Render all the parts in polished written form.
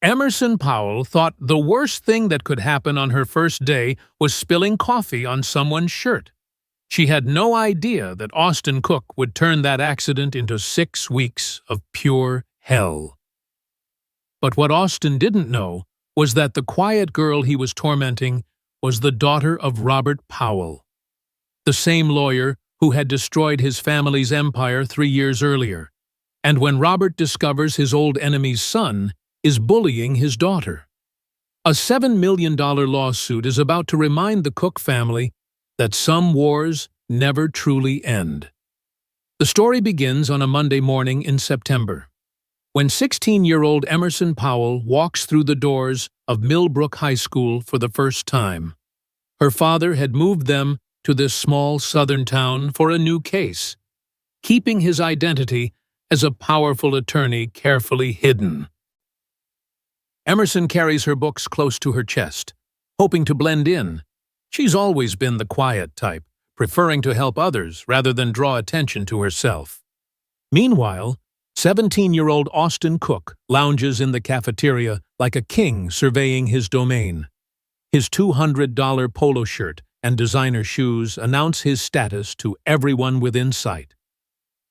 Emerson Powell thought the worst thing that could happen on her first day was spilling coffee on someone's shirt. She had no idea that Austin Cook would turn that accident into 6 weeks of pure hell. But what Austin didn't know was that the quiet girl he was tormenting was the daughter of Robert Powell, the same lawyer who had destroyed his family's empire 3 years earlier. And when Robert discovers his old enemy's son is bullying his daughter, a $7 million lawsuit is about to remind the Cook family that some wars never truly end. The story begins on a Monday morning in September, when 16-year-old Emerson Powell walks through the doors of Millbrook High School for the first time. Her father had moved them to this small southern town for a new case, keeping his identity as a powerful attorney carefully hidden. Emerson carries her books close to her chest, hoping to blend in. She's always been the quiet type, preferring to help others rather than draw attention to herself. Meanwhile, 17-year-old Austin Cook lounges in the cafeteria like a king surveying his domain. His $200 polo shirt and designer shoes announce his status to everyone within sight.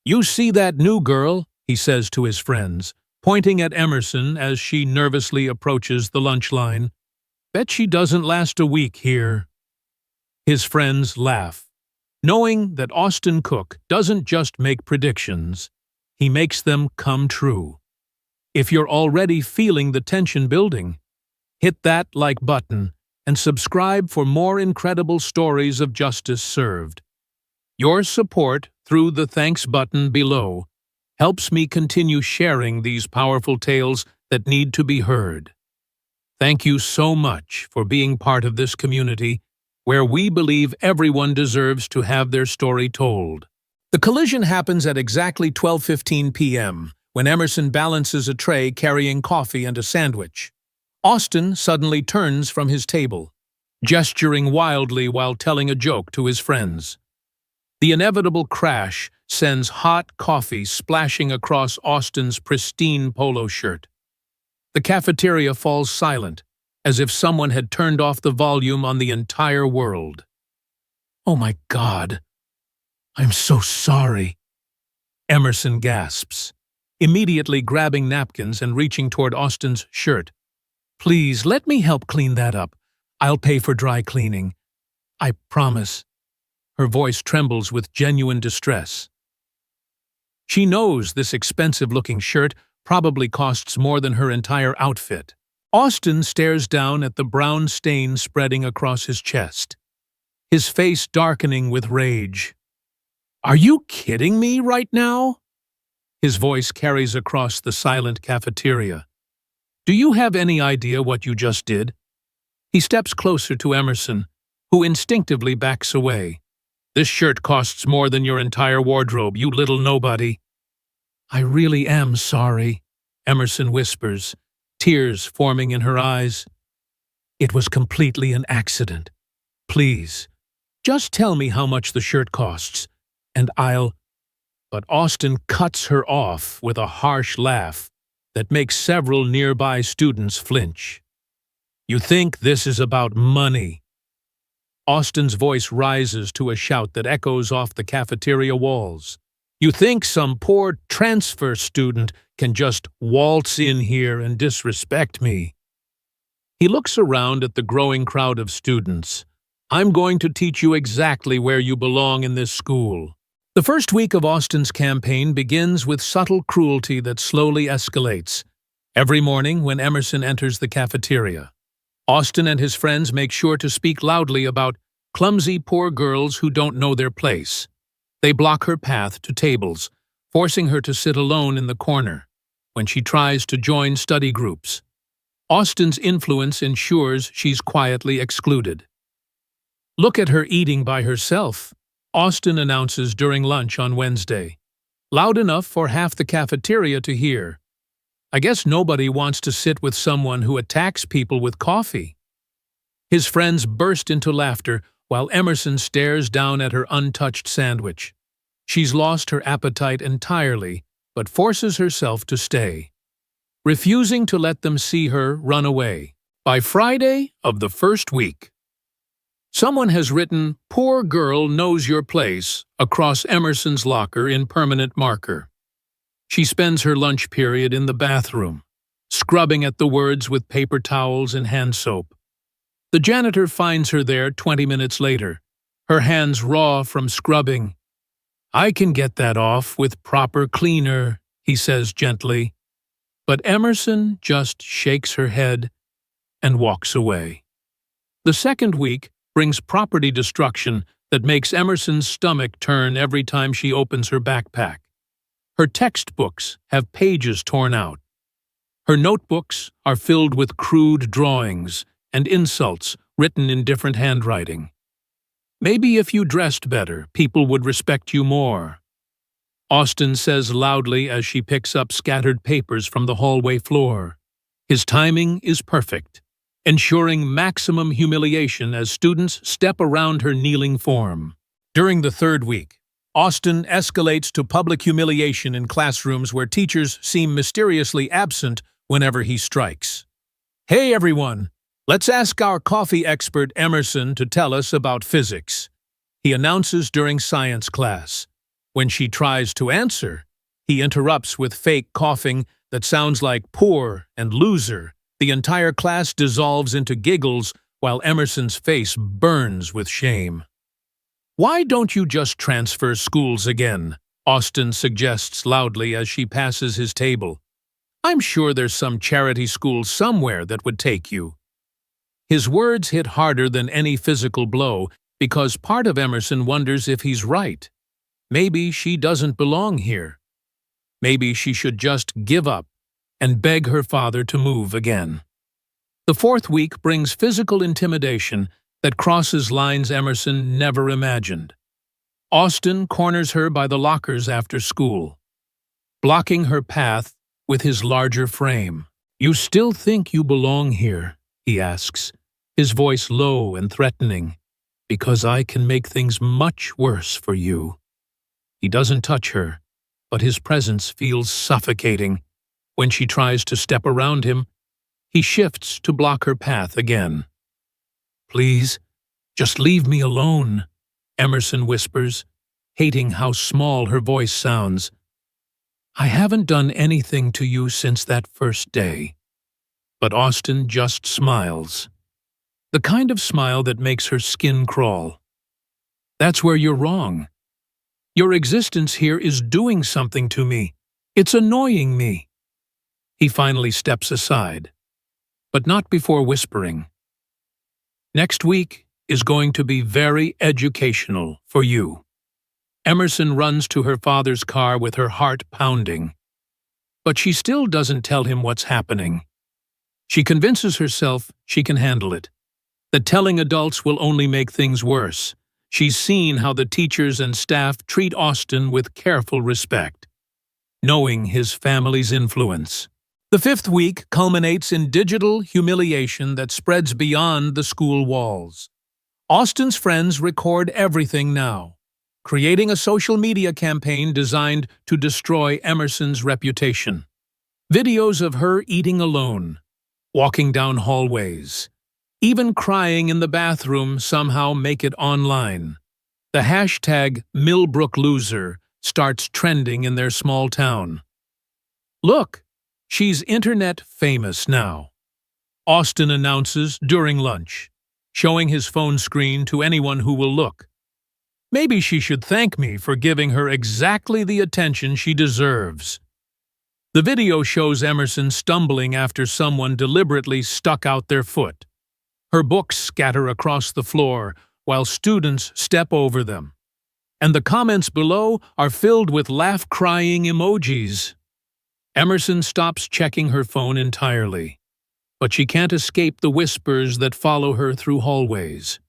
"You see that new girl?" he says to his friends, pointing at Emerson as she nervously approaches the lunch line. "Bet she doesn't last a week here." His friends laugh, knowing that Austin Cook doesn't just make predictions, he makes them come true. If you're already feeling the tension building, hit that like button and subscribe for more incredible stories of justice served. Your support through the thanks button below helps me continue sharing these powerful tales that need to be heard. Thank you so much for being part of this community where we believe everyone deserves to have their story told. The collision happens at exactly 12:15 p.m. when Emerson balances a tray carrying coffee and a sandwich. Austin suddenly turns from his table, gesturing wildly while telling a joke to his friends. The inevitable crash sends hot coffee splashing across Austin's pristine polo shirt. The cafeteria falls silent, as if someone had turned off the volume on the entire world. "Oh my God, I'm so sorry," Emerson gasps, immediately grabbing napkins and reaching toward Austin's shirt. "Please, let me help clean that up. I'll pay for dry cleaning. I promise." Her voice trembles with genuine distress. She knows this expensive-looking shirt probably costs more than her entire outfit. Austin stares down at the brown stain spreading across his chest, his face darkening with rage. "Are you kidding me right now?" His voice carries across the silent cafeteria. "Do you have any idea what you just did?" He steps closer to Emerson, who instinctively backs away. "This shirt costs more than your entire wardrobe, you little nobody." "I really am sorry," Emerson whispers, tears forming in her eyes. "It was completely an accident. Please, just tell me how much the shirt costs, and I'll—" But Austin cuts her off with a harsh laugh that makes several nearby students flinch. "You think this is about money?" Austin's voice rises to a shout that echoes off the cafeteria walls. "You think some poor transfer student can just waltz in here and disrespect me?" He looks around at the growing crowd of students. "I'm going to teach you exactly where you belong in this school." The first week of Austin's campaign begins with subtle cruelty that slowly escalates. Every morning when Emerson enters the cafeteria, Austin and his friends make sure to speak loudly about clumsy poor girls who don't know their place. They block her path to tables, forcing her to sit alone in the corner when she tries to join study groups. Austin's influence ensures she's quietly excluded. "Look at her eating by herself," Austin announces during lunch on Wednesday, loud enough for half the cafeteria to hear. "I guess nobody wants to sit with someone who attacks people with coffee." His friends burst into laughter while Emerson stares down at her untouched sandwich. She's lost her appetite entirely, but forces herself to stay. refusing to let them see her run away. By Friday of the first week, someone has written, "Poor girl knows your place," across Emerson's locker in permanent marker. She spends her lunch period in the bathroom, scrubbing at the words with paper towels and hand soap. The janitor finds her there 20 minutes later, her hands raw from scrubbing. "I can get that off with proper cleaner," he says gently. But Emerson just shakes her head and walks away. The second week brings property destruction that makes Emerson's stomach turn every time she opens her backpack. Her textbooks have pages torn out. Her notebooks are filled with crude drawings and insults written in different handwriting. "Maybe if you dressed better, people would respect you more," Austin says loudly as she picks up scattered papers from the hallway floor. His timing is perfect, ensuring maximum humiliation as students step around her kneeling form. During the third week, Austin escalates to public humiliation in classrooms where teachers seem mysteriously absent whenever he strikes. "Hey everyone, let's ask our coffee expert Emerson to tell us about physics," he announces during science class. When she tries to answer, he interrupts with fake coughing that sounds like "poor" and "loser." The entire class dissolves into giggles while Emerson's face burns with shame. "Why don't you just transfer schools again?" Austin suggests loudly as she passes his table. "I'm sure there's some charity school somewhere that would take you." His words hit harder than any physical blow because part of Emerson wonders if he's right. Maybe she doesn't belong here. Maybe she should just give up and beg her father to move again. The fourth week brings physical intimidation that crosses lines Emerson never imagined. Austin corners her by the lockers after school, blocking her path with his larger frame. "You still think you belong here?" he asks, his voice low and threatening. "Because I can make things much worse for you." He doesn't touch her, but his presence feels suffocating. When she tries to step around him, he shifts to block her path again. "Please, just leave me alone," Emerson whispers, hating how small her voice sounds. "I haven't done anything to you since that first day." But Austin just smiles. The kind of smile that makes her skin crawl. "That's where you're wrong. Your existence here is doing something to me. It's annoying me." He finally steps aside, but not before whispering, "Next week is going to be very educational for you." Emerson runs to her father's car with her heart pounding. But she still doesn't tell him what's happening. She convinces herself she can handle it, that telling adults will only make things worse. She's seen how the teachers and staff treat Austin with careful respect, knowing his family's influence. The fifth week culminates in digital humiliation that spreads beyond the school walls. Austin's friends record everything now, creating a social media campaign designed to destroy Emerson's reputation. Videos of her eating alone, walking down hallways, even crying in the bathroom somehow make it online. The hashtag #MillbrookLoser starts trending in their small town. "Look, she's internet famous now," Austin announces during lunch, showing his phone screen to anyone who will look. "Maybe she should thank me for giving her exactly the attention she deserves." The video shows Emerson stumbling after someone deliberately stuck out their foot. Her books scatter across the floor while students step over them, and the comments below are filled with laugh-crying emojis. Emerson stops checking her phone entirely, but she can't escape the whispers that follow her through hallways.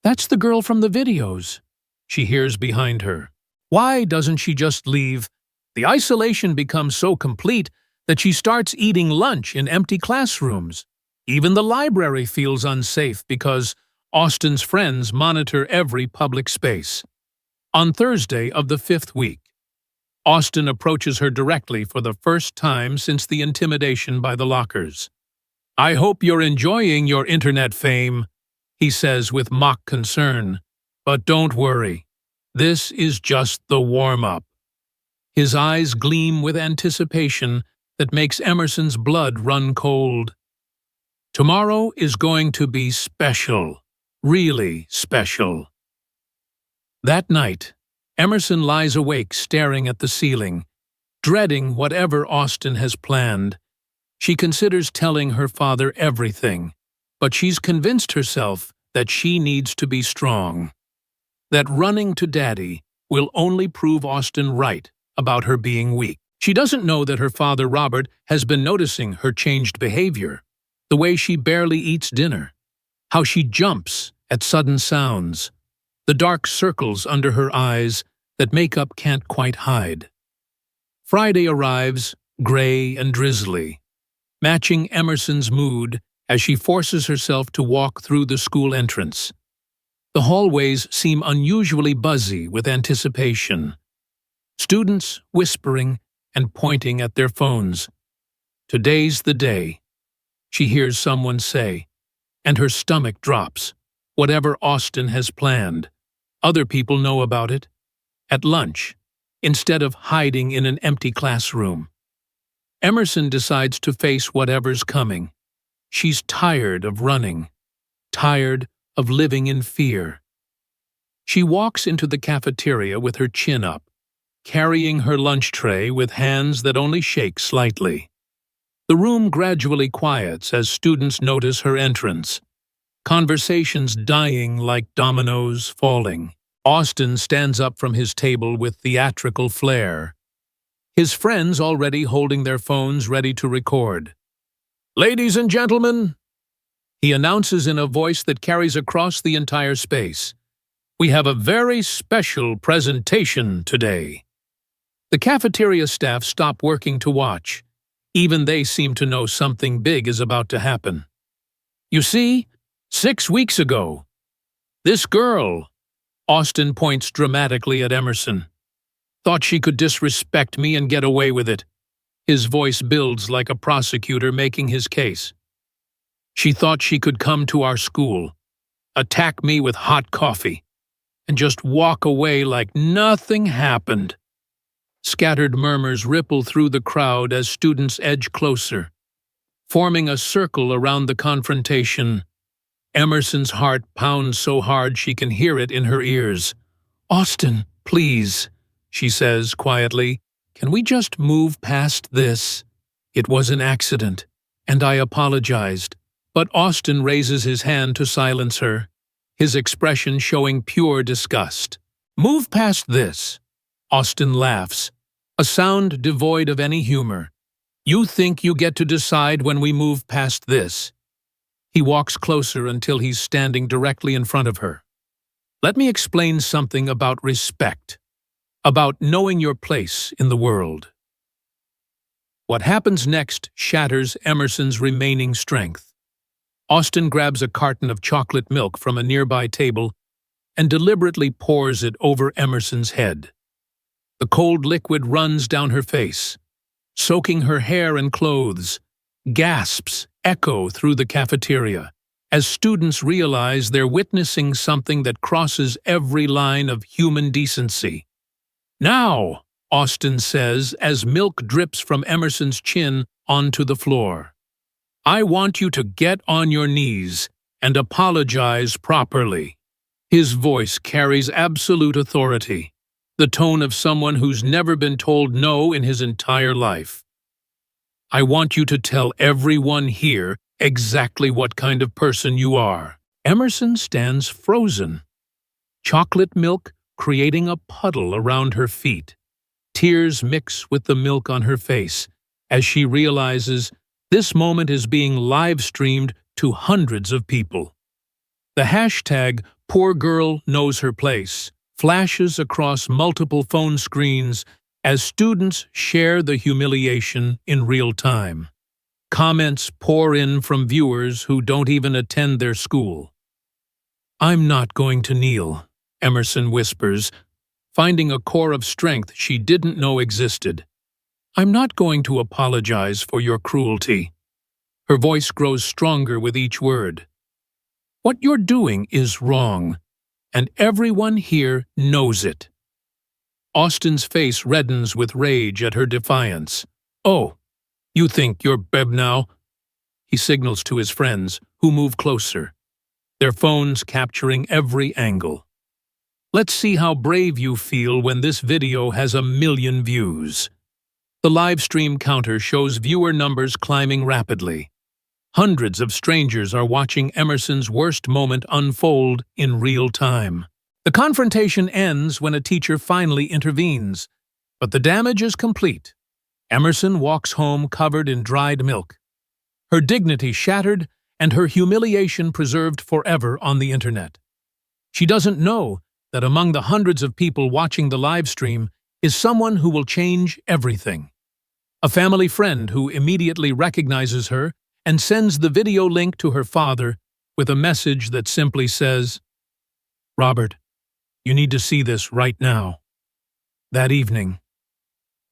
"That's the girl from the videos," she hears behind her. Why doesn't she just leave? The isolation becomes so complete that she starts eating lunch in empty classrooms. Even the library feels unsafe because Austin's friends monitor every public space. On Thursday of the fifth week, Austin approaches her directly for the first time since the intimidation by the lockers. "I hope you're enjoying your internet fame," he says with mock concern. "But don't worry. This is just the warm-up." His eyes gleam with anticipation that makes Emerson's blood run cold. Tomorrow is going to be special, really special. That night, Emerson lies awake staring at the ceiling, dreading whatever Austin has planned. She considers telling her father everything, but she's convinced herself that she needs to be strong. That running to Daddy will only prove Austin right about her being weak. She doesn't know that her father, Robert, has been noticing her changed behavior, the way she barely eats dinner, how she jumps at sudden sounds, the dark circles under her eyes that makeup can't quite hide. Friday arrives, gray and drizzly, matching Emerson's mood as she forces herself to walk through the school entrance. The hallways seem unusually buzzy with anticipation. Students whispering and pointing at their phones. "Today's the day," she hears someone say, and her stomach drops. Whatever Austin has planned, other people know about it. At lunch, instead of hiding in an empty classroom, Emerson decides to face whatever's coming. She's tired of running, tired of living in fear. She walks into the cafeteria with her chin up, carrying her lunch tray with hands that only shake slightly. The room gradually quiets as students notice her entrance, conversations dying like dominoes falling. Austin stands up from his table with theatrical flair, his friends already holding their phones ready to record. "Ladies and gentlemen," he announces in a voice that carries across the entire space, "we have a very special presentation today." The cafeteria staff stop working to watch. Even they seem to know something big is about to happen. "You see, 6 weeks ago, this girl," Austin points dramatically at Emerson, "thought she could disrespect me and get away with it." His voice builds like a prosecutor making his case. "She thought she could come to our school, attack me with hot coffee, and just walk away like nothing happened." Scattered murmurs ripple through the crowd as students edge closer, forming a circle around the confrontation. Emerson's heart pounds so hard she can hear it in her ears. "Austin, please," she says quietly, "can we just move past this? It was an accident, and I apologized." But Austin raises his hand to silence her, his expression showing pure disgust. "Move past this." Austin laughs, a sound devoid of any humor. "You think you get to decide when we move past this?" He walks closer until he's standing directly in front of her. "Let me explain something about respect, about knowing your place in the world." What happens next shatters Emerson's remaining strength. Austin grabs a carton of chocolate milk from a nearby table and deliberately pours it over Emerson's head. The cold liquid runs down her face, soaking her hair and clothes. Gasps echo through the cafeteria as students realize they're witnessing something that crosses every line of human decency. "Now," Austin says as milk drips from Emerson's chin onto the floor, "I want you to get on your knees and apologize properly." His voice carries absolute authority, the tone of someone who's never been told no in his entire life. "I want you to tell everyone here exactly what kind of person you are." Emerson stands frozen, chocolate milk creating a puddle around her feet. Tears mix with the milk on her face as she realizes this moment is being live-streamed to hundreds of people. The hashtag #PoorGirlKnowsHerPlace flashes across multiple phone screens as students share the humiliation in real time. Comments pour in from viewers who don't even attend their school. "I'm not going to kneel," Emerson whispers, finding a core of strength she didn't know existed. "I'm not going to apologize for your cruelty." Her voice grows stronger with each word. "What you're doing is wrong, and everyone here knows it." Austin's face reddens with rage at her defiance. "Oh, you think you're Beb now?" He signals to his friends, who move closer, their phones capturing every angle. "Let's see how brave you feel when this video has 1 million views." The live stream counter shows viewer numbers climbing rapidly. Hundreds of strangers are watching Emerson's worst moment unfold in real time. The confrontation ends when a teacher finally intervenes, but the damage is complete. Emerson walks home covered in dried milk, her dignity shattered and her humiliation preserved forever on the internet. She doesn't know that among the hundreds of people watching the live stream is someone who will change everything. A family friend who immediately recognizes her and sends the video link to her father with a message that simply says, "Robert, you need to see this right now." That evening,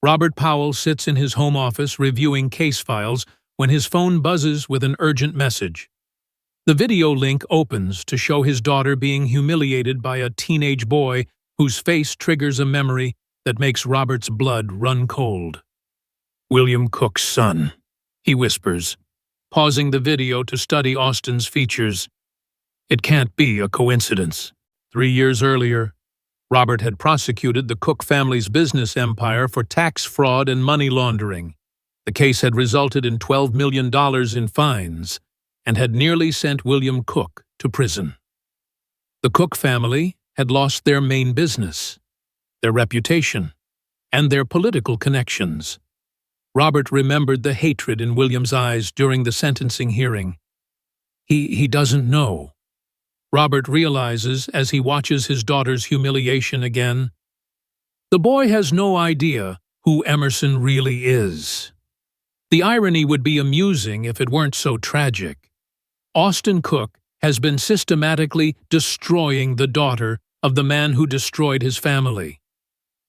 Robert Powell sits in his home office reviewing case files when his phone buzzes with an urgent message. The video link opens to show his daughter being humiliated by a teenage boy whose face triggers a memory that makes Robert's blood run cold. "William Cook's son," he whispers, pausing the video to study Austin's features. It can't be a coincidence. 3 years earlier, Robert had prosecuted the Cook family's business empire for tax fraud and money laundering. The case had resulted in $12 million in fines and had nearly sent William Cook to prison. The Cook family had lost their main business, their reputation, and their political connections. Robert remembered the hatred in William's eyes during the sentencing hearing. He doesn't know. Robert realizes as he watches his daughter's humiliation again. The boy has no idea who Emerson really is. The irony would be amusing if it weren't so tragic. Austin Cook has been systematically destroying the daughter of the man who destroyed his family,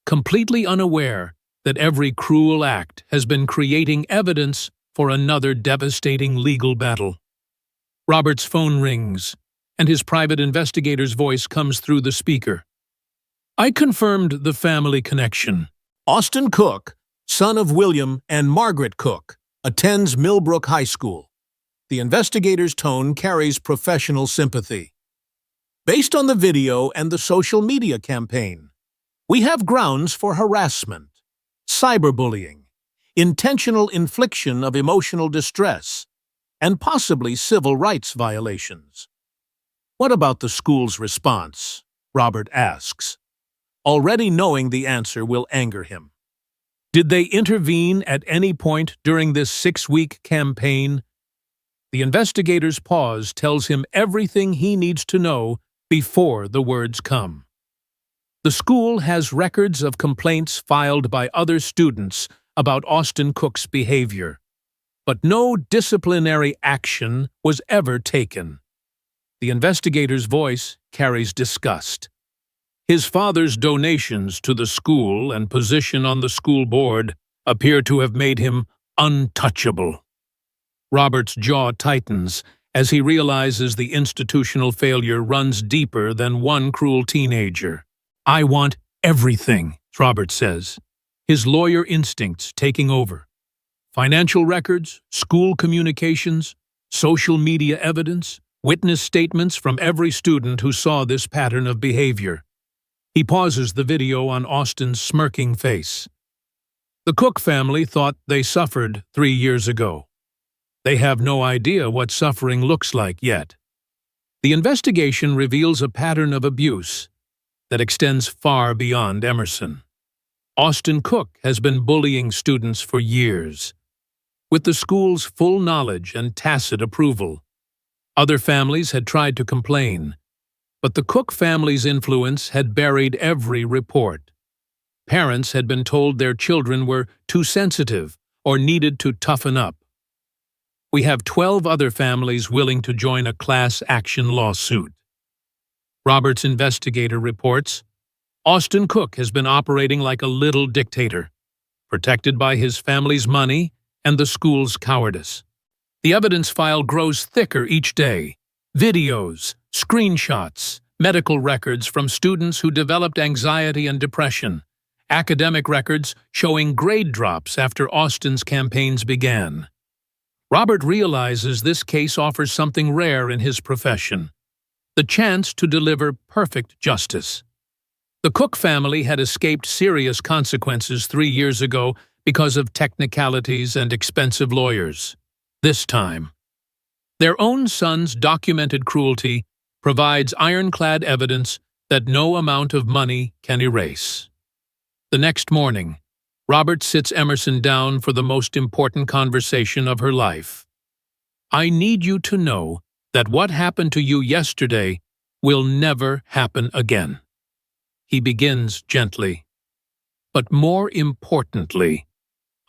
completely unaware that every cruel act has been creating evidence for another devastating legal battle. Robert's phone rings, and his private investigator's voice comes through the speaker. "I confirmed the family connection. Austin Cook, son of William and Margaret Cook, attends Millbrook High School." The investigator's tone carries professional sympathy. "Based on the video and the social media campaign, we have grounds for harassment, cyberbullying, intentional infliction of emotional distress, and possibly civil rights violations." "What about the school's response?" Robert asks, already knowing the answer will anger him. Did they intervene at any point during this 6-week campaign? The investigator's pause tells him everything he needs to know before the words come. The school has records of complaints filed by other students about Austin Cook's behavior, but no disciplinary action was ever taken. The investigator's voice carries disgust. His father's donations to the school and position on the school board appear to have made him untouchable. Robert's jaw tightens as he realizes the institutional failure runs deeper than one cruel teenager. "I want everything," Robert says, his lawyer instincts taking over. Financial records, school communications, social media evidence, witness statements from every student who saw this pattern of behavior. He pauses the video on Austin's smirking face. The Cook family thought they suffered 3 years ago. They have no idea what suffering looks like yet. The investigation reveals a pattern of abuse that extends far beyond Emerson. Austin Cook has been bullying students for years, with the school's full knowledge and tacit approval. Other families had tried to complain, but the Cook family's influence had buried every report. Parents had been told their children were too sensitive or needed to toughen up. We have 12 other families willing to join a class action lawsuit. Robert's investigator reports, Austin Cook has been operating like a little dictator, protected by his family's money and the school's cowardice. The evidence file grows thicker each day. Videos, screenshots, medical records from students who developed anxiety and depression, academic records showing grade drops after Austin's campaigns began. Robert realizes this case offers something rare in his profession: the chance to deliver perfect justice. The Cook family had escaped serious consequences 3 years ago because of technicalities and expensive lawyers. This time, their own son's documented cruelty provides ironclad evidence that no amount of money can erase. The next morning, Robert sits Emerson down for the most important conversation of her life. "I need you to know that what happened to you yesterday will never happen again." He begins gently. "But more importantly,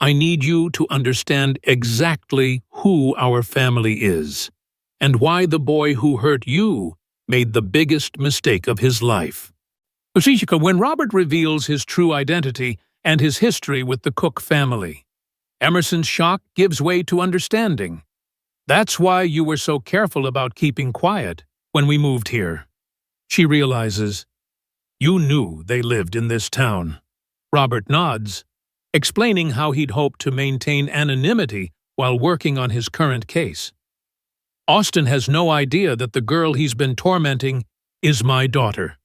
I need you to understand exactly who our family is, and why the boy who hurt you made the biggest mistake of his life." When Robert reveals his true identity and his history with the Cook family, Emerson's shock gives way to understanding. "That's why you were so careful about keeping quiet when we moved here." She realizes, "You knew they lived in this town." Robert nods, explaining how he'd hoped to maintain anonymity while working on his current case. "Austin has no idea that the girl he's been tormenting is my daughter."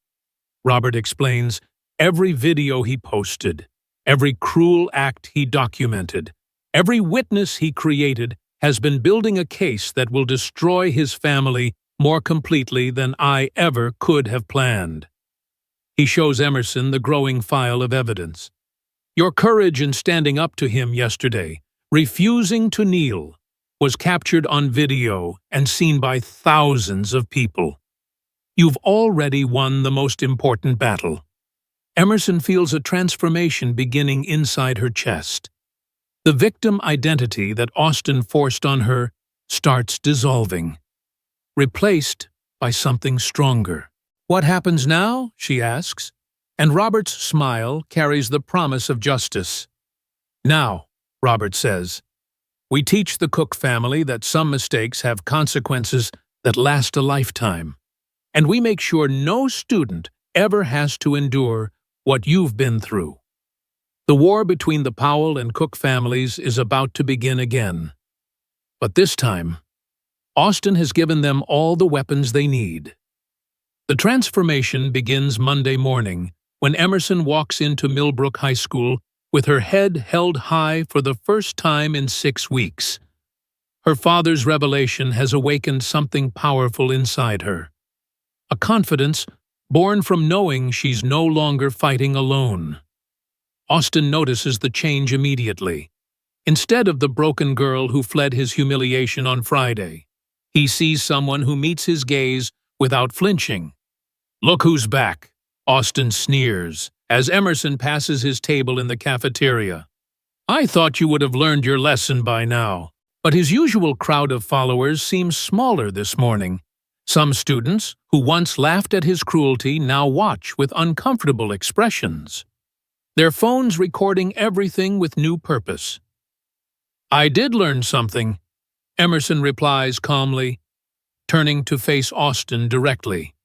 Robert explains every video he posted, every cruel act he documented, every witness he created has been building a case that will destroy his family more completely than I ever could have planned. He shows Emerson the growing file of evidence. "Your courage in standing up to him yesterday, refusing to kneel, was captured on video and seen by thousands of people. You've already won the most important battle." Emerson feels a transformation beginning inside her chest. The victim identity that Austin forced on her starts dissolving, replaced by something stronger. "What happens now?" she asks, and Robert's smile carries the promise of justice. "Now," Robert says, "we teach the Cook family that some mistakes have consequences that last a lifetime, and we make sure no student ever has to endure what you've been through." The war between the Powell and Cook families is about to begin again. But this time, Austin has given them all the weapons they need. The transformation begins Monday morning when Emerson walks into Millbrook High School with her head held high for the first time in 6 weeks. Her father's revelation has awakened something powerful inside her. A confidence born from knowing she's no longer fighting alone. Austin notices the change immediately. Instead of the broken girl who fled his humiliation on Friday, he sees someone who meets his gaze without flinching. "Look who's back," Austin sneers as Emerson passes his table in the cafeteria. "I thought you would have learned your lesson by now." But his usual crowd of followers seems smaller this morning. Some students, who once laughed at his cruelty, now watch with uncomfortable expressions, their phones recording everything with new purpose. "I did learn something," Emerson replies calmly, turning to face Austin directly.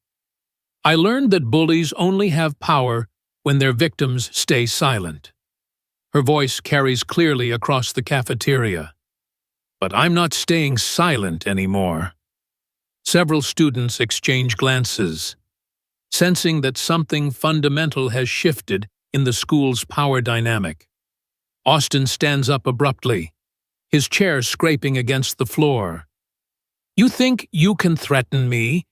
"I learned that bullies only have power when their victims stay silent." Her voice carries clearly across the cafeteria. "But I'm not staying silent anymore." Several students exchange glances, sensing that something fundamental has shifted in the school's power dynamic. Austin stands up abruptly, his chair scraping against the floor. "You think you can threaten me?"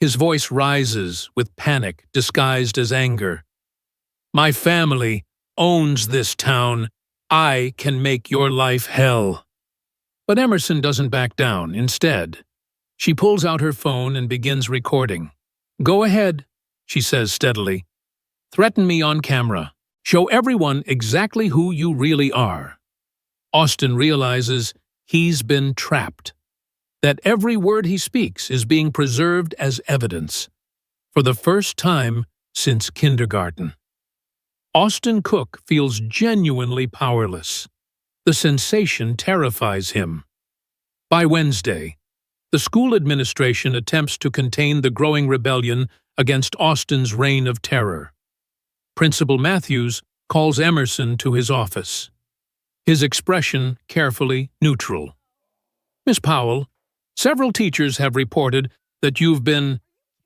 His voice rises with panic disguised as anger. "My family owns this town. I can make your life hell." But Emerson doesn't back down. Instead, she pulls out her phone and begins recording. "Go ahead," she says steadily. "Threaten me on camera. Show everyone exactly who you really are." Austin realizes he's been trapped, that every word he speaks is being preserved as evidence. For the first time, since kindergarten. Austin Cook feels genuinely powerless. The sensation terrifies him. By Wednesday, the school administration attempts to contain the growing rebellion against Austin's reign of terror. Principal Matthews calls Emerson to his office. His expression carefully neutral. "Miss Powell, several teachers have reported that you've been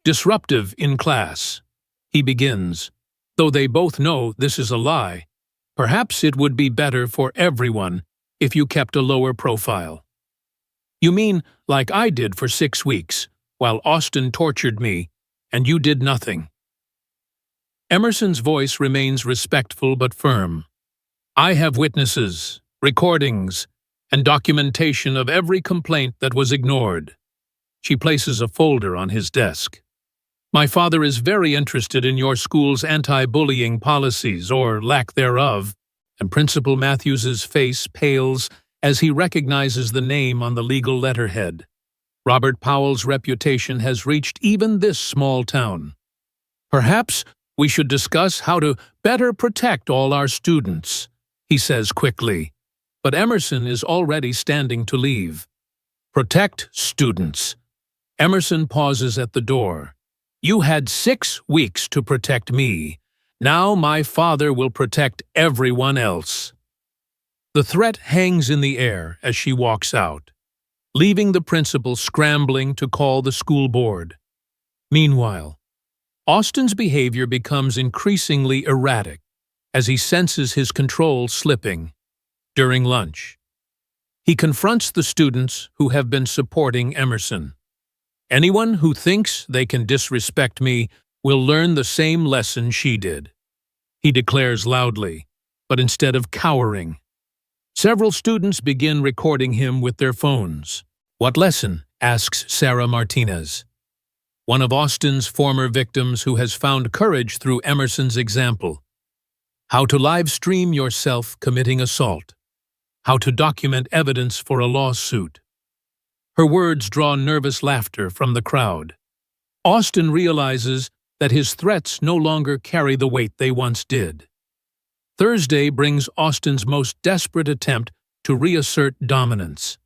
disruptive in class," he begins, though they both know this is a lie. "Perhaps it would be better for everyone if you kept a lower profile." "You mean like I did for 6 weeks, while Austin tortured me, and you did nothing?" Emerson's voice remains respectful but firm. "I have witnesses, recordings, and documentation of every complaint that was ignored." She places a folder on his desk. "My father is very interested in your school's anti-bullying policies, or lack thereof," and Principal Matthews's face pales as he recognizes the name on the legal letterhead. Robert Powell's reputation has reached even this small town. "Perhaps we should discuss how to better protect all our students," he says quickly, but Emerson is already standing to leave. "Protect students." Emerson pauses at the door. "You had 6 weeks to protect me. Now my father will protect everyone else." The threat hangs in the air as she walks out, leaving the principal scrambling to call the school board. Meanwhile, Austin's behavior becomes increasingly erratic as he senses his control slipping. During lunch, he confronts the students who have been supporting Emerson. "Anyone who thinks they can disrespect me will learn the same lesson she did," he declares loudly, but instead of cowering. Several students begin recording him with their phones. "What lesson?" asks Sarah Martinez, one of Austin's former victims who has found courage through Emerson's example. "How to live stream yourself committing assault. How to document evidence for a lawsuit." Her words draw nervous laughter from the crowd. Austin realizes that his threats no longer carry the weight they once did. Thursday brings Austin's most desperate attempt to reassert dominance.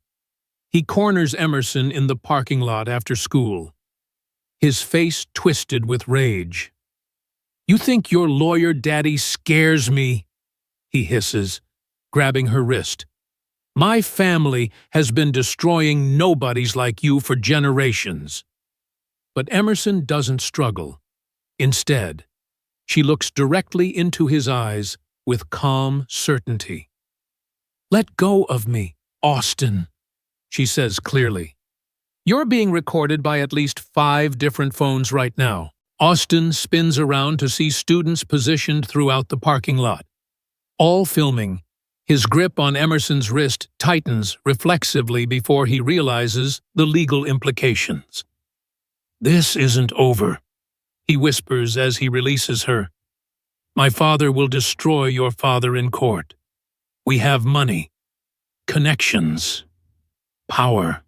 He corners Emerson in the parking lot after school, his face twisted with rage. "You think your lawyer daddy scares me?" he hisses, grabbing her wrist. "My family has been destroying nobodies like you for generations." But Emerson doesn't struggle. Instead, she looks directly into his eyes with calm certainty. "Let go of me, Austin," she says clearly. "You're being recorded by at least 5 different phones right now." Austin spins around to see students positioned throughout the parking lot, all filming. His grip on Emerson's wrist tightens reflexively before he realizes the legal implications. "This isn't over," he whispers as he releases her. "My father will destroy your father in court. We have money, connections, power."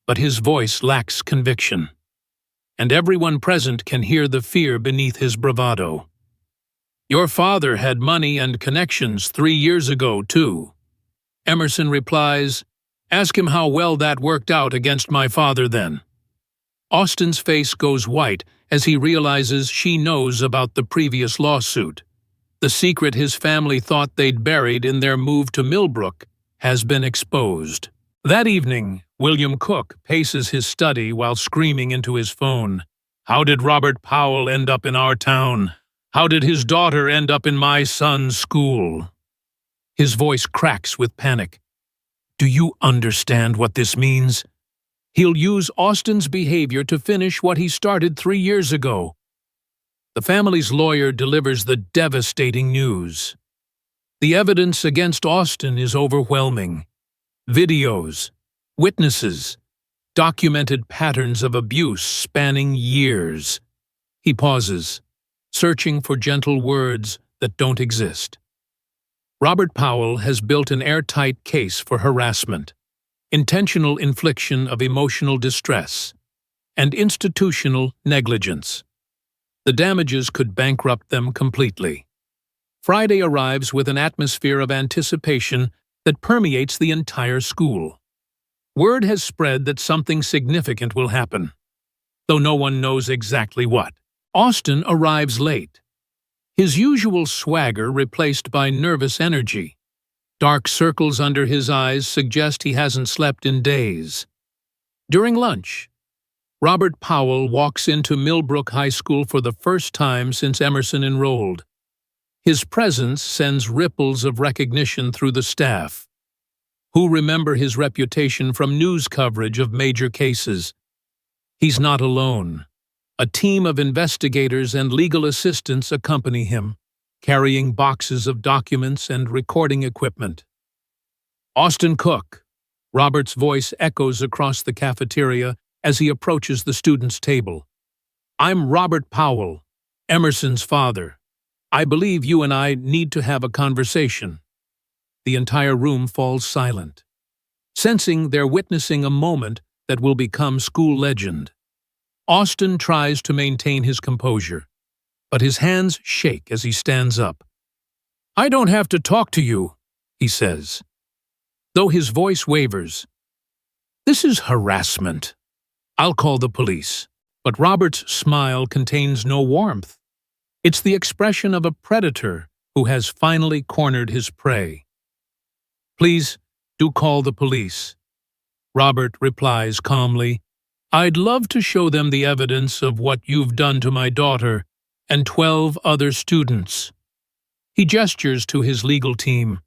But his voice lacks conviction, and everyone present can hear the fear beneath his bravado. "Your father had money and connections 3 years ago, too." Emerson replies, "Ask him how well that worked out against my father then." Austin's face goes white as he realizes she knows about the previous lawsuit. The secret his family thought they'd buried in their move to Millbrook has been exposed. That evening, William Cook paces his study while screaming into his phone. "How did Robert Powell end up in our town? How did his daughter end up in my son's school?" His voice cracks with panic. "Do you understand what this means? He'll use Austin's behavior to finish what he started 3 years ago." The family's lawyer delivers the devastating news. The evidence against Austin is overwhelming. Videos, witnesses, documented patterns of abuse spanning years. He pauses, searching for gentle words that don't exist. Robert Powell has built an airtight case for harassment, intentional infliction of emotional distress, and institutional negligence. The damages could bankrupt them completely. Friday arrives with an atmosphere of anticipation that permeates the entire school. Word has spread that something significant will happen, though no one knows exactly what. Austin arrives late, his usual swagger replaced by nervous energy. Dark circles under his eyes suggest he hasn't slept in days. During lunch, Robert Powell walks into Millbrook High School for the first time since Emerson enrolled. His presence sends ripples of recognition through the staff, who remember his reputation from news coverage of major cases. He's not alone. A team of investigators and legal assistants accompany him, carrying boxes of documents and recording equipment. Austin Cook. Robert's voice echoes across the cafeteria as he approaches the students' table. I'm Robert Powell, Emerson's father. I believe you and I need to have a conversation. The entire room falls silent, sensing they're witnessing a moment that will become school legend. Austin tries to maintain his composure, but his hands shake as he stands up. I don't have to talk to you, he says, though his voice wavers. This is harassment. I'll call the police. But Robert's smile contains no warmth. It's the expression of a predator who has finally cornered his prey. Please, do call the police. Robert replies calmly, I'd love to show them the evidence of what you've done to my daughter and 12 other students. He gestures to his legal team.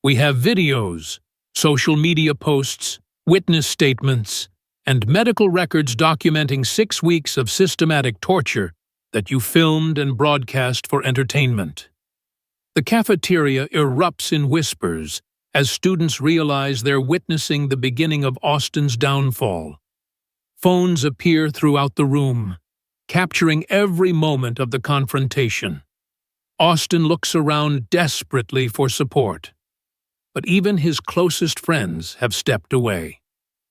We have videos, social media posts, witness statements, and medical records documenting 6 weeks of systematic torture that you filmed and broadcast for entertainment. The cafeteria erupts in whispers as students realize they're witnessing the beginning of Austin's downfall. Phones appear throughout the room, capturing every moment of the confrontation. Austin looks around desperately for support, but even his closest friends have stepped away,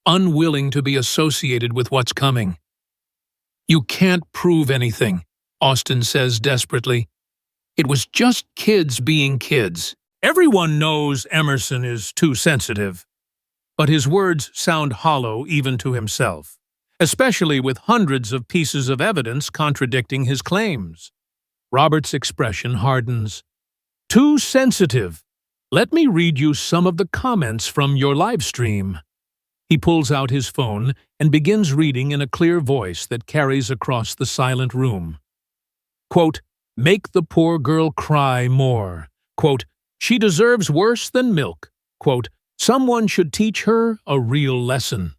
unwilling to be associated with what's coming. You can't prove anything, Austin says desperately. It was just kids being kids. Everyone knows Emerson is too sensitive, but his words sound hollow even to himself, especially with hundreds of pieces of evidence contradicting his claims. Robert's expression hardens. Too sensitive. Let me read you some of the comments from your live stream. He pulls out his phone and begins reading in a clear voice that carries across the silent room. Quote, make the poor girl cry more. Quote, she deserves worse than milk. Quote, someone should teach her a real lesson.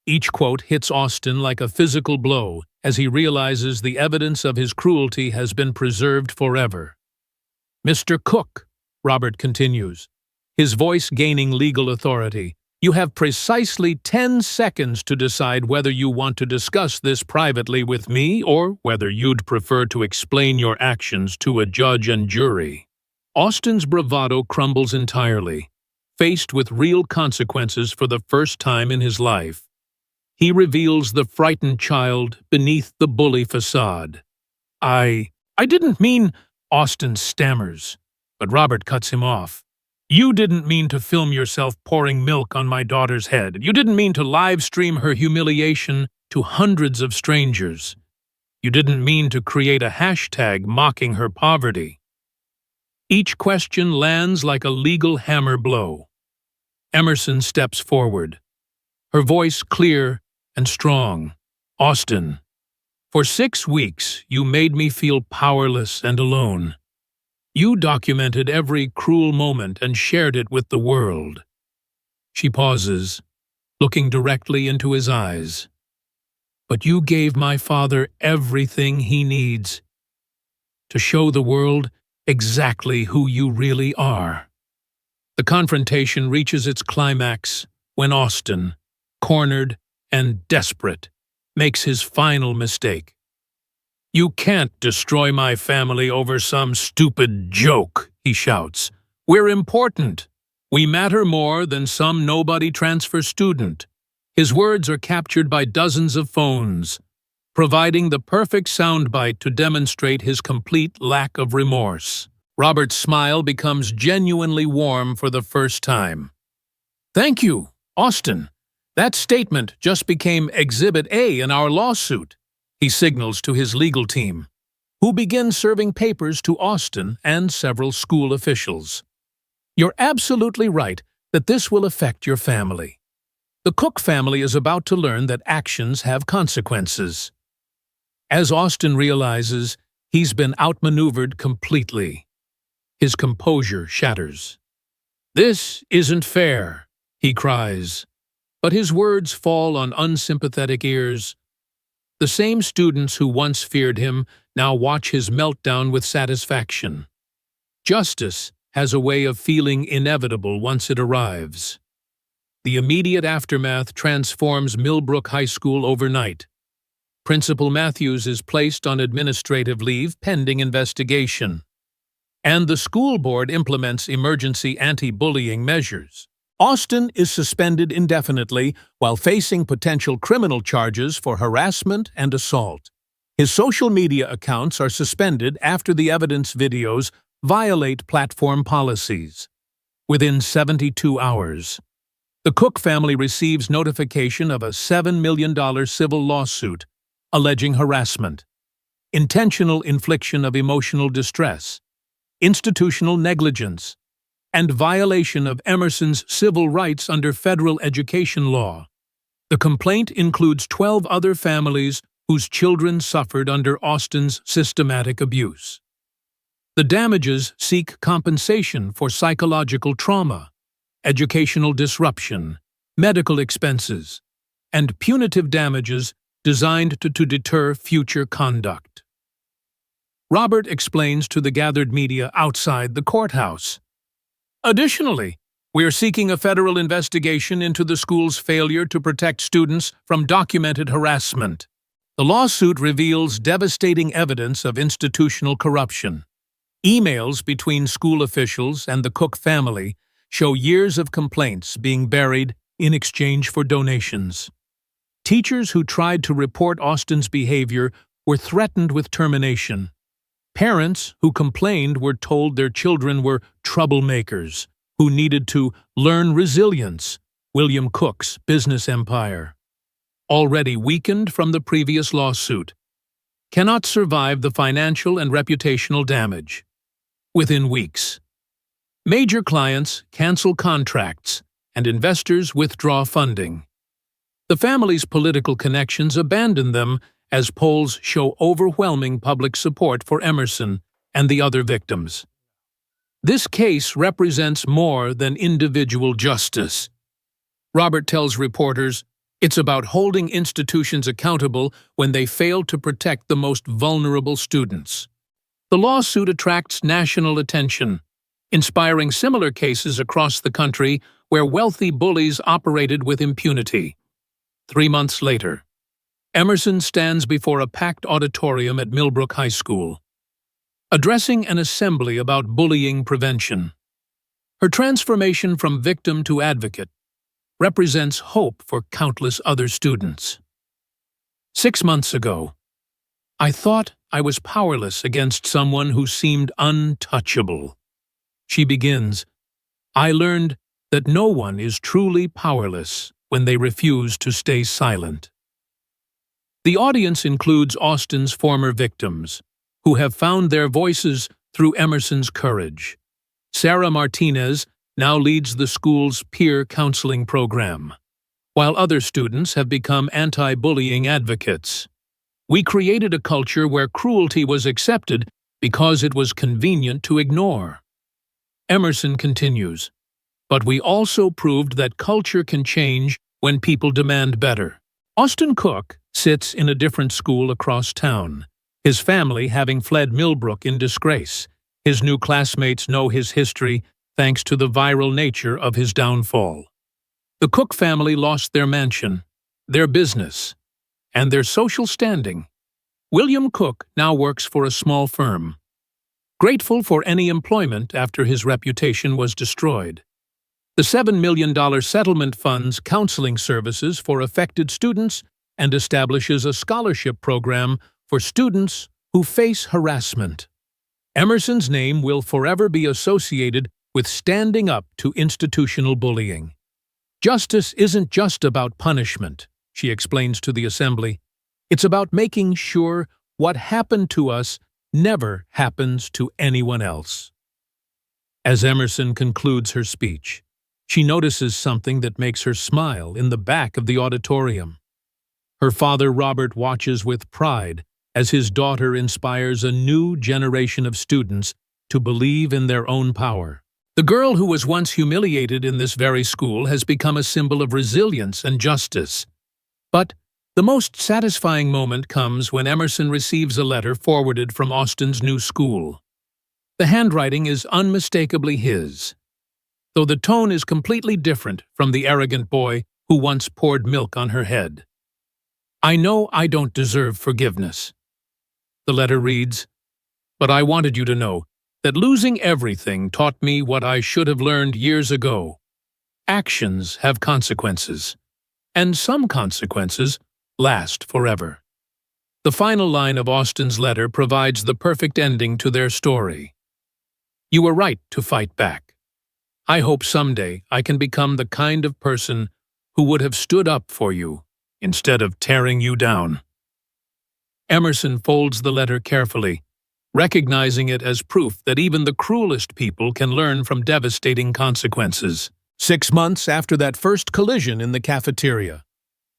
Each quote hits Austin like a physical blow as he realizes the evidence of his cruelty has been preserved forever. Mr. Cook, Robert continues, his voice gaining legal authority, you have precisely 10 seconds to decide whether you want to discuss this privately with me or whether you'd prefer to explain your actions to a judge and jury. Austin's bravado crumbles entirely, faced with real consequences for the first time in his life. He reveals the frightened child beneath the bully facade. I didn't mean, Austin stammers, but Robert cuts him off. You didn't mean to film yourself pouring milk on my daughter's head. You didn't mean to live stream her humiliation to hundreds of strangers. You didn't mean to create a hashtag mocking her poverty. Each question lands like a legal hammer blow. Emerson steps forward, her voice clear and strong. Austin, for 6 weeks you made me feel powerless and alone. You documented every cruel moment and shared it with the world. She pauses, looking directly into his eyes. But you gave my father everything he needs to show the world exactly who you really are. The confrontation reaches its climax when Austin, cornered and desperate, makes his final mistake. You can't destroy my family over some stupid joke, he shouts. We're important. We matter more than some nobody transfer student. His words are captured by dozens of phones, providing the perfect soundbite to demonstrate his complete lack of remorse. Robert's smile becomes genuinely warm for the first time. "Thank you, Austin. That statement just became Exhibit A in our lawsuit," he signals to his legal team, who begin serving papers to Austin and several school officials. "You're absolutely right that this will affect your family. The Cook family is about to learn that actions have consequences." As Austin realizes, he's been outmaneuvered completely. His composure shatters. "This isn't fair," he cries. But his words fall on unsympathetic ears. The same students who once feared him now watch his meltdown with satisfaction. Justice has a way of feeling inevitable once it arrives. The immediate aftermath transforms Millbrook High School overnight. Principal Matthews is placed on administrative leave pending investigation, and the school board implements emergency anti-bullying measures. Austin is suspended indefinitely while facing potential criminal charges for harassment and assault. His social media accounts are suspended after the evidence videos violate platform policies. Within 72 hours, the Cook family receives notification of a $7 million civil lawsuit alleging harassment, intentional infliction of emotional distress, institutional negligence, and violation of Emerson's civil rights under federal education law. The complaint includes 12 other families whose children suffered under Austin's systematic abuse. The damages seek compensation for psychological trauma, educational disruption, medical expenses, and punitive damages designed to deter future conduct. Robert explains to the gathered media outside the courthouse. "Additionally, we are seeking a federal investigation into the school's failure to protect students from documented harassment." The lawsuit reveals devastating evidence of institutional corruption. Emails between school officials and the Cook family show years of complaints being buried in exchange for donations. Teachers who tried to report Austin's behavior were threatened with termination. Parents who complained were told their children were troublemakers who needed to learn resilience. William Cook's business empire, already weakened from the previous lawsuit, cannot survive the financial and reputational damage. Within weeks, major clients cancel contracts and investors withdraw funding. The family's political connections abandon them as polls show overwhelming public support for Emerson and the other victims. This case represents more than individual justice. Robert tells reporters, "It's about holding institutions accountable when they fail to protect the most vulnerable students." The lawsuit attracts national attention, inspiring similar cases across the country where wealthy bullies operated with impunity. 3 months later, Emerson stands before a packed auditorium at Millbrook High School, addressing an assembly about bullying prevention. Her transformation from victim to advocate represents hope for countless other students. 6 months ago, I thought I was powerless against someone who seemed untouchable. She begins, "I learned that no one is truly powerless when they refuse to stay silent." The audience includes Austin's former victims, who have found their voices through Emerson's courage. Sarah Martinez now leads the school's peer counseling program, while other students have become anti-bullying advocates. "We created a culture where cruelty was accepted because it was convenient to ignore." Emerson continues, "But we also proved that culture can change when people demand better." Austin Cook sits in a different school across town, his family having fled Millbrook in disgrace. His new classmates know his history thanks to the viral nature of his downfall. The Cook family lost their mansion, their business, and their social standing. William Cook now works for a small firm, grateful for any employment after his reputation was destroyed. The $7 million settlement funds counseling services for affected students and establishes a scholarship program for students who face harassment. Emerson's name will forever be associated with standing up to institutional bullying. Justice isn't just about punishment, she explains to the assembly. It's about making sure what happened to us never happens to anyone else. As Emerson concludes her speech, she notices something that makes her smile in the back of the auditorium. Her father, Robert, watches with pride as his daughter inspires a new generation of students to believe in their own power. The girl who was once humiliated in this very school has become a symbol of resilience and justice. But the most satisfying moment comes when Emerson receives a letter forwarded from Austin's new school. The handwriting is unmistakably his, though the tone is completely different from the arrogant boy who once poured milk on her head. I know I don't deserve forgiveness. The letter reads, but I wanted you to know that losing everything taught me what I should have learned years ago. Actions have consequences, and some consequences last forever. The final line of Austin's letter provides the perfect ending to their story. You were right to fight back. I hope someday I can become the kind of person who would have stood up for you instead of tearing you down. Emerson folds the letter carefully, recognizing it as proof that even the cruelest people can learn from devastating consequences. 6 months after that first collision in the cafeteria,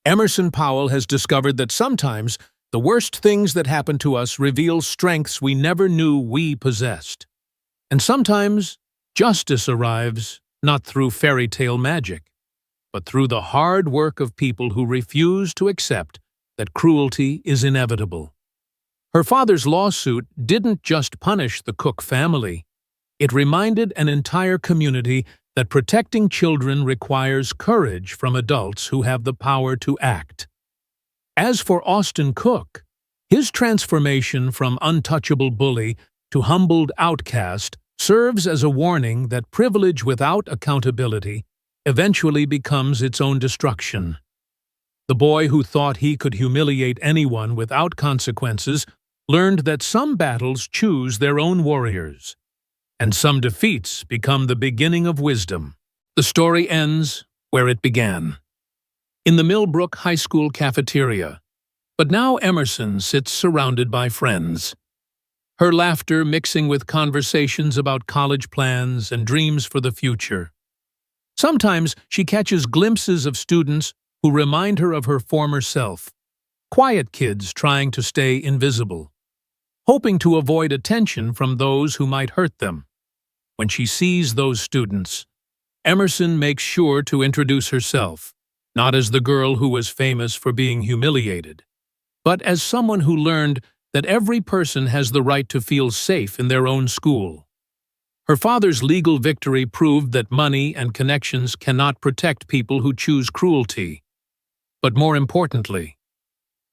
Emerson Powell has discovered that sometimes the worst things that happen to us reveal strengths we never knew we possessed. And sometimes justice arrives not through fairy tale magic, but through the hard work of people who refuse to accept that cruelty is inevitable. Her father's lawsuit didn't just punish the Cook family. It reminded an entire community that protecting children requires courage from adults who have the power to act. As for Austin Cook, his transformation from untouchable bully to humbled outcast serves as a warning that privilege without accountability eventually becomes its own destruction. The boy who thought he could humiliate anyone without consequences learned that some battles choose their own warriors, and some defeats become the beginning of wisdom. The story ends where it began, in the Millbrook High School cafeteria. But now Emerson sits surrounded by friends, her laughter mixing with conversations about college plans and dreams for the future. Sometimes she catches glimpses of students who remind her of her former self, quiet kids trying to stay invisible, hoping to avoid attention from those who might hurt them. When she sees those students, Emerson makes sure to introduce herself, not as the girl who was famous for being humiliated, but as someone who learned that every person has the right to feel safe in their own school. Her father's legal victory proved that money and connections cannot protect people who choose cruelty. But more importantly,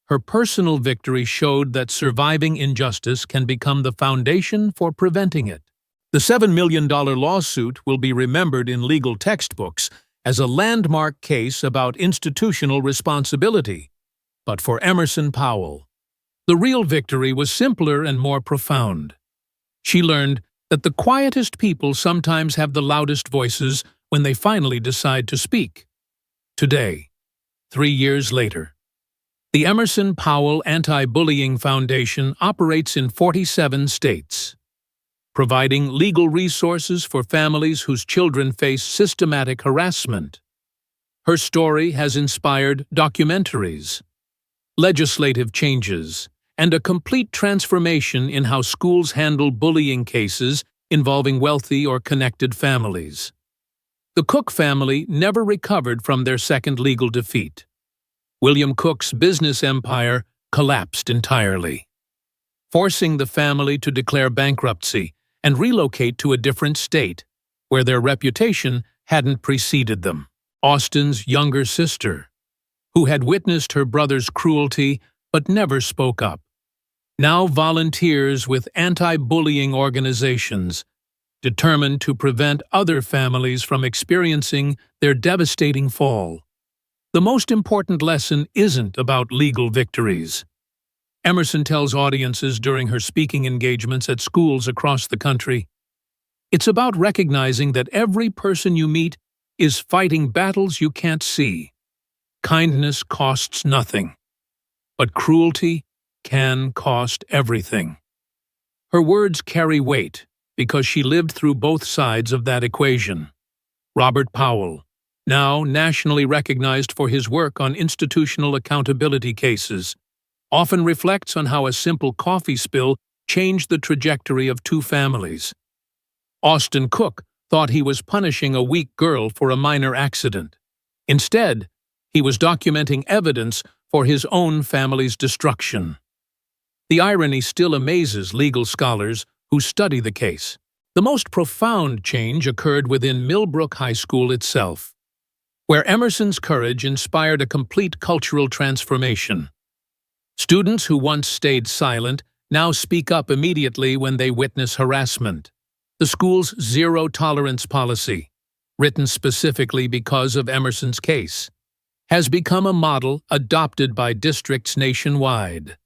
her personal victory showed that surviving injustice can become the foundation for preventing it. The $7 million lawsuit will be remembered in legal textbooks as a landmark case about institutional responsibility. But for Emerson Powell, the real victory was simpler and more profound. She learned that the quietest people sometimes have the loudest voices when they finally decide to speak. Today, 3 years later, the Emerson Powell Anti-Bullying Foundation operates in 47 states, providing legal resources for families whose children face systematic harassment. Her story has inspired documentaries, legislative changes, and a complete transformation in how schools handle bullying cases involving wealthy or connected families. The Cook family never recovered from their second legal defeat. William Cook's business empire collapsed entirely, forcing the family to declare bankruptcy and relocate to a different state, where their reputation hadn't preceded them. Austin's younger sister, who had witnessed her brother's cruelty but never spoke up, now volunteers with anti-bullying organizations, determined to prevent other families from experiencing their devastating fall. The most important lesson isn't about legal victories. Emerson tells audiences during her speaking engagements at schools across the country, it's about recognizing that every person you meet is fighting battles you can't see. Kindness costs nothing, but cruelty can cost everything. Her words carry weight because she lived through both sides of that equation. Robert Powell, now nationally recognized for his work on institutional accountability cases, often reflects on how a simple coffee spill changed the trajectory of two families. Austin Cook thought he was punishing a weak girl for a minor accident. Instead, he was documenting evidence for his own family's destruction. The irony still amazes legal scholars who study the case. The most profound change occurred within Millbrook High School itself, where Emerson's courage inspired a complete cultural transformation. Students who once stayed silent now speak up immediately when they witness harassment. The school's zero-tolerance policy, written specifically because of Emerson's case, has become a model adopted by districts nationwide.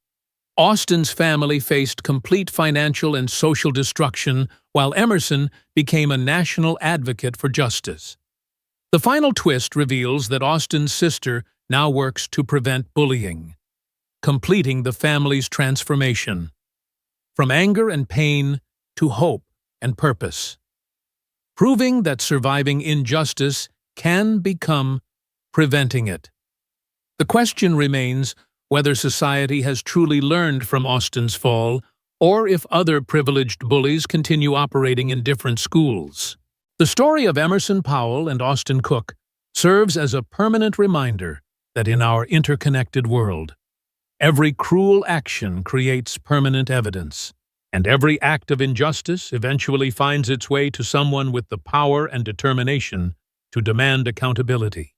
Austin's family faced complete financial and social destruction, while Emerson became a national advocate for justice. The final twist reveals that Austin's sister now works to prevent bullying, completing the family's transformation, from anger and pain to hope and purpose, proving that surviving injustice can become preventing it. The question remains whether society has truly learned from Austin's fall, or if other privileged bullies continue operating in different schools. The story of Emerson Powell and Austin Cook serves as a permanent reminder that in our interconnected world, every cruel action creates permanent evidence, and every act of injustice eventually finds its way to someone with the power and determination to demand accountability.